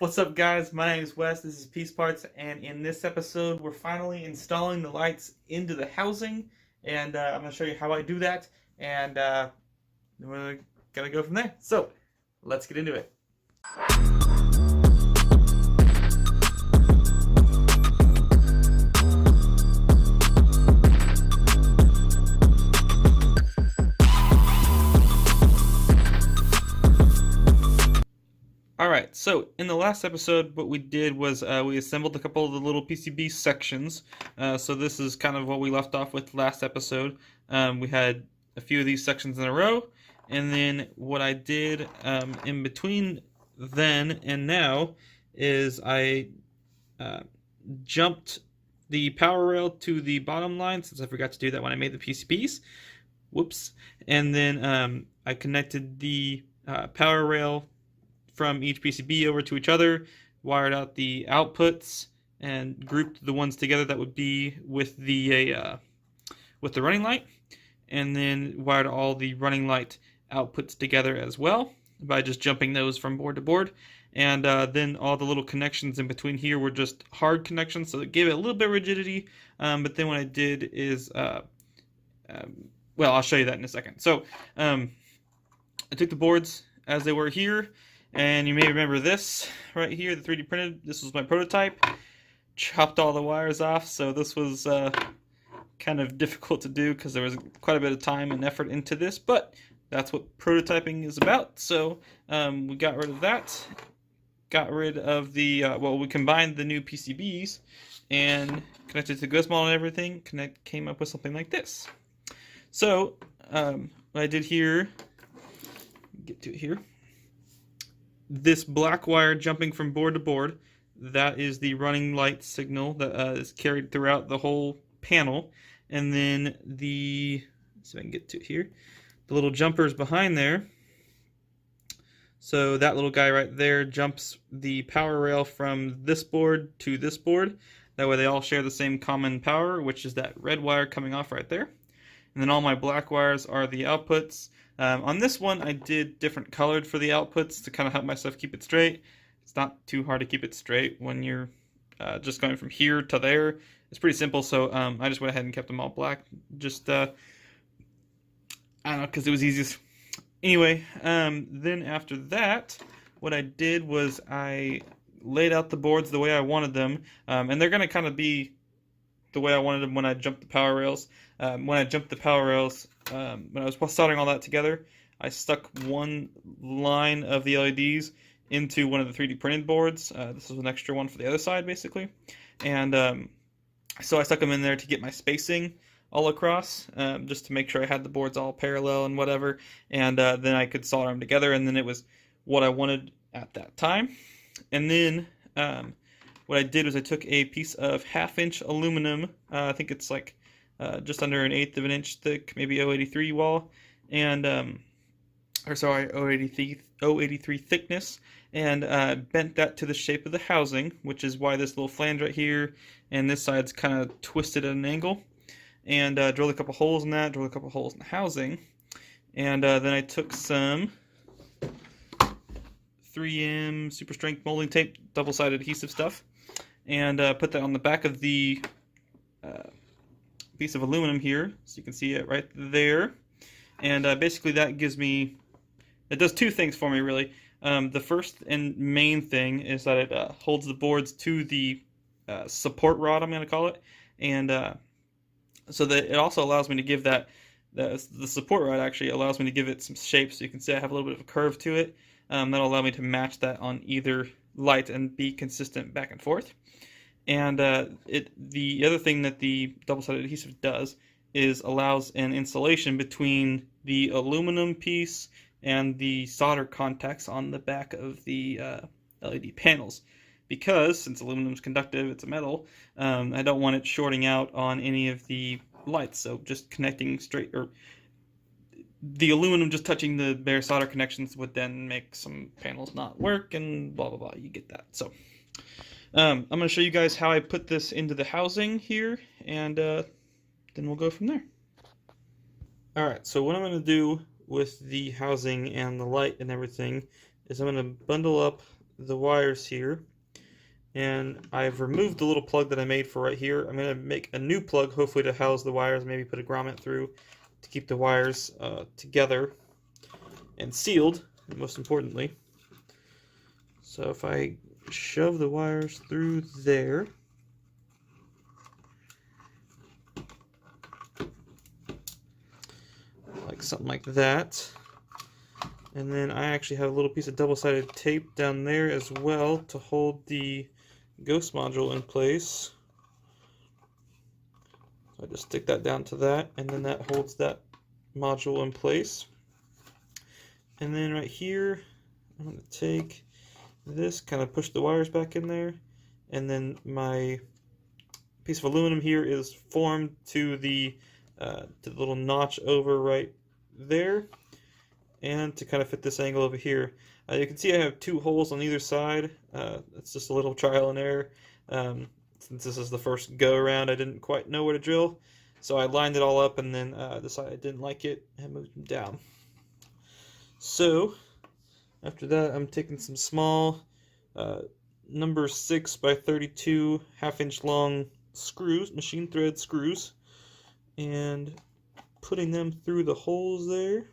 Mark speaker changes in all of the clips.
Speaker 1: What's up, guys? My name is Wes. This is Piece Parts, and in this episode, we're finally installing the lights into the housing, and I'm going to show you how I do that, and we're going to go from there. So, let's get into it. Alright, so in the last episode, what we did was we assembled a couple of the little PCB sections. So this is kind of what we left off with last episode. We had a few of these sections in a row, and then what I did in between then and now is I jumped the power rail to the bottom line, since I forgot to do that when I made the PCBs. Whoops. And then I connected the power rail from each PCB over to each other, wired out the outputs, and grouped the ones together that would be with the running light, and then wired all the running light outputs together as well by just jumping those from board to board. And then all the little connections in between here were just hard connections, so it gave it a little bit of rigidity. But then what I did is, well, I'll show you that in a second. So I took the boards as they were here, and you may remember this right here, the 3D printed. This was my prototype. Chopped all the wires off, so this was kind of difficult to do because there was quite a bit of time and effort into this, but that's what prototyping is about. So we got rid of that. Got rid of the, we combined the new PCBs and connected to Gizmo and everything. Came up with something like this. So what I did here, get to it here. This black wire jumping from board to board, that is the running light signal that is carried throughout the whole panel. And then the, let's see if I can get to it here, the little jumpers behind there. So that little guy right there jumps the power rail from this board to this board. That way they all share the same common power, which is that red wire coming off right there. And then all my black wires are the outputs. On this one, I did different colored for the outputs to kind of help myself keep it straight. It's not too hard to keep it straight when you're just going from here to there. It's pretty simple, so I just went ahead and kept them all black. Just, I don't know, because it was easiest. Anyway, then after that, what I did was I laid out the boards the way I wanted them, and they're going to kind of be the way I wanted them when I jumped the power rails. When I jumped the power rails, when I was soldering all that together, I stuck one line of the LEDs into one of the 3D printed boards. This was an extra one for the other side, basically. And so I stuck them in there to get my spacing all across, just to make sure I had the boards all parallel and whatever. And then I could solder them together, and then it was what I wanted at that time. And then what I did was I took a piece of 1/2-inch aluminum, I think it's like just under 1/8 of an inch thick, maybe 083 wall, and or sorry, 083 thickness, and bent that to the shape of the housing, which is why this little flange right here and this side's kind of twisted at an angle, and drilled a couple holes in that, drilled a couple holes in the housing, and then I took some 3M super strength molding tape, double-sided adhesive stuff, and put that on the back of the piece of aluminum here, so you can see it right there. And basically that gives me, it does two things for me really. The first and main thing is that it holds the boards to the support rod, I'm going to call it, and so that it also allows me to give that, the support rod actually allows me to give it some shape, so you can see I have a little bit of a curve to it. That'll allow me to match that on either light and be consistent back and forth. And the other thing that the double-sided adhesive does is allows an insulation between the aluminum piece and the solder contacts on the back of the LED panels. Because, since aluminum is conductive, it's a metal, I don't want it shorting out on any of the lights. So just connecting straight, or the aluminum just touching the bare solder connections would then make some panels not work, and blah blah blah, you get that. So I'm going to show you guys how I put this into the housing here, and then we'll go from there. Alright, so what I'm going to do with the housing and the light and everything is I'm going to bundle up the wires here, and I've removed the little plug that I made for right here. I'm going to make a new plug, hopefully to house the wires, maybe put a grommet through to keep the wires together and sealed, most importantly. So if I shove the wires through there, like something like that, and then I actually have a little piece of double-sided tape down there as well to hold the ghost module in place. So I just stick that down to that, and then that holds that module in place. And then right here, I'm going to take this, kind of push the wires back in there, and then my piece of aluminum here is formed to the little notch over right there, and to kind of fit this angle over here. You can see I have two holes on either side. It's just a little trial and error. Since this is the first go around, I didn't quite know where to drill, so I lined it all up and then decided I didn't like it and moved them down. So after that, I'm taking some small number 6 by 32 half-inch long screws, machine thread screws, and putting them through the holes there.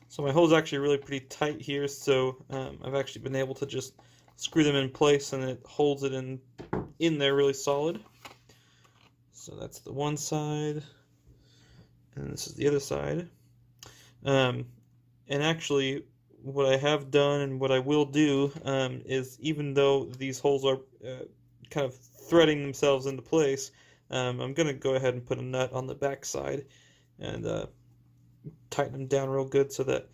Speaker 1: So my hole's actually really pretty tight here, so I've actually been able to just screw them in place and it holds it in there really solid. So that's the one side, and this is the other side. And actually, what I have done and what I will do is, even though these holes are kind of threading themselves into place, I'm going to go ahead and put a nut on the back side and tighten them down real good so that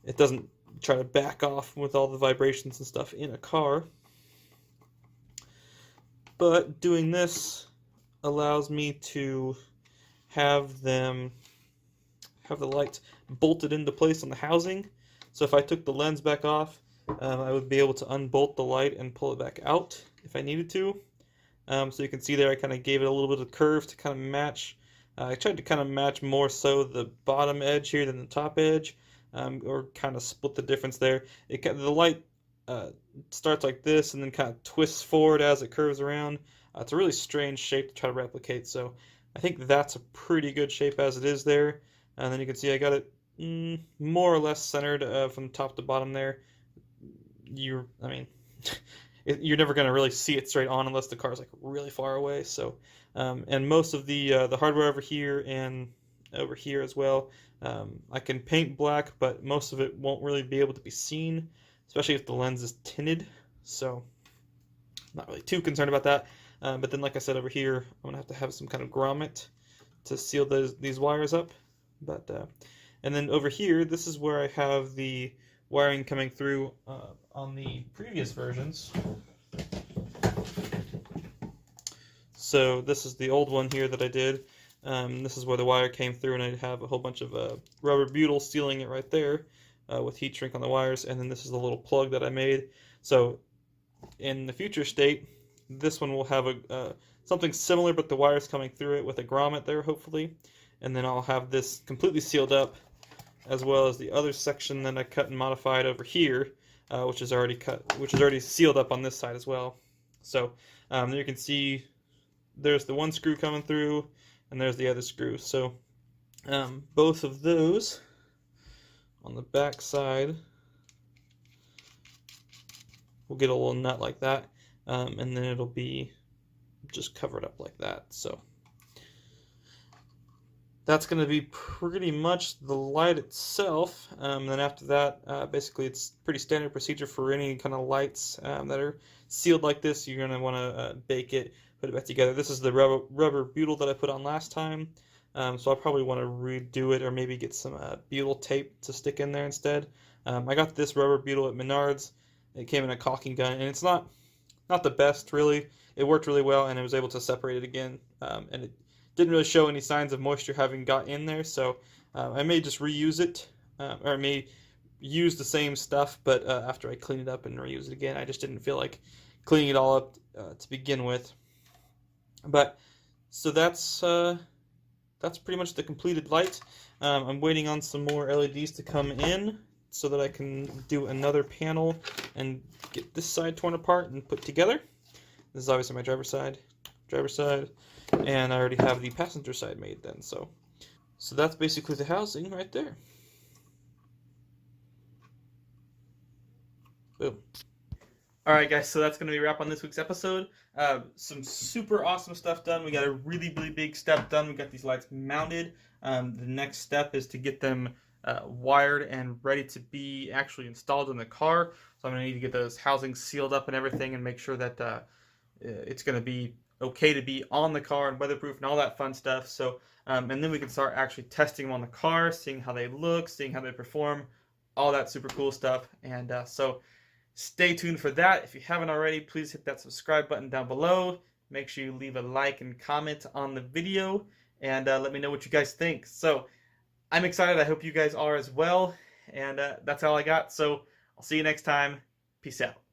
Speaker 1: it doesn't try to back off with all the vibrations and stuff in a car. But doing this allows me to have the lights bolted into place on the housing. So if I took the lens back off, I would be able to unbolt the light and pull it back out if I needed to. So you can see there I kind of gave it a little bit of curve to kind of match. I tried to kind of match more so the bottom edge here than the top edge, or kind of split the difference there. The light starts like this and then kind of twists forward as it curves around. It's a really strange shape to try to replicate, so I think that's a pretty good shape as it is there. And then you can see I got it more or less centered from top to bottom there. You're never going to really see it straight on unless the car's like really far away. So, and most of the hardware over here and over here as well, I can paint black, but most of it won't really be able to be seen, especially if the lens is tinted. So, not really too concerned about that. But then, like I said, over here, I'm gonna have some kind of grommet to seal these wires up. But and then over here, this is where I have the wiring coming through on the previous versions. So this is the old one here that I did. This is where the wire came through, and I have a whole bunch of rubber butyl sealing it right there with heat shrink on the wires. And then this is the little plug that I made. So in the future state, this one will have something similar, but the wires coming through it with a grommet there, hopefully. And then I'll have this completely sealed up, as well as the other section that I cut and modified over here, which is already sealed up on this side as well. So there you can see there's the one screw coming through, and there's the other screw. So both of those on the back side will get a little nut like that, and then it'll be just covered up like that. So that's going to be pretty much the light itself. Then after that, basically it's pretty standard procedure for any kind of lights that are sealed like this. You're going to want to bake it, put it back together. This is the rubber butyl that I put on last time, so I'll probably want to redo it, or maybe get some butyl tape to stick in there instead. I got this rubber butyl at Menards. It came in a caulking gun, and it's not the best really. It worked really well, and I was able to separate it again, and it didn't really show any signs of moisture having got in there, so I may just reuse it, or I may use the same stuff, but after I clean it up and reuse it again. I just didn't feel like cleaning it all up to begin with. But so that's pretty much the completed light. I'm waiting on some more LEDs to come in so that I can do another panel and get this side torn apart and put together. This is obviously my driver's side, and I already have the passenger side made then. So that's basically the housing right there. Boom. Alright guys, so that's going to be a wrap on this week's episode. Some super awesome stuff done. We got a really, really big step done. We got these lights mounted. The next step is to get them wired and ready to be actually installed in the car. So I'm going to need to get those housings sealed up and everything and make sure that it's going to be okay to be on the car and weatherproof and all that fun stuff. So, and then we can start actually testing them on the car, seeing how they look, seeing how they perform, all that super cool stuff. And so stay tuned for that. If you haven't already, please hit that subscribe button down below. Make sure you leave a like and comment on the video, and let me know what you guys think. So I'm excited. I hope you guys are as well. And that's all I got. So I'll see you next time. Peace out.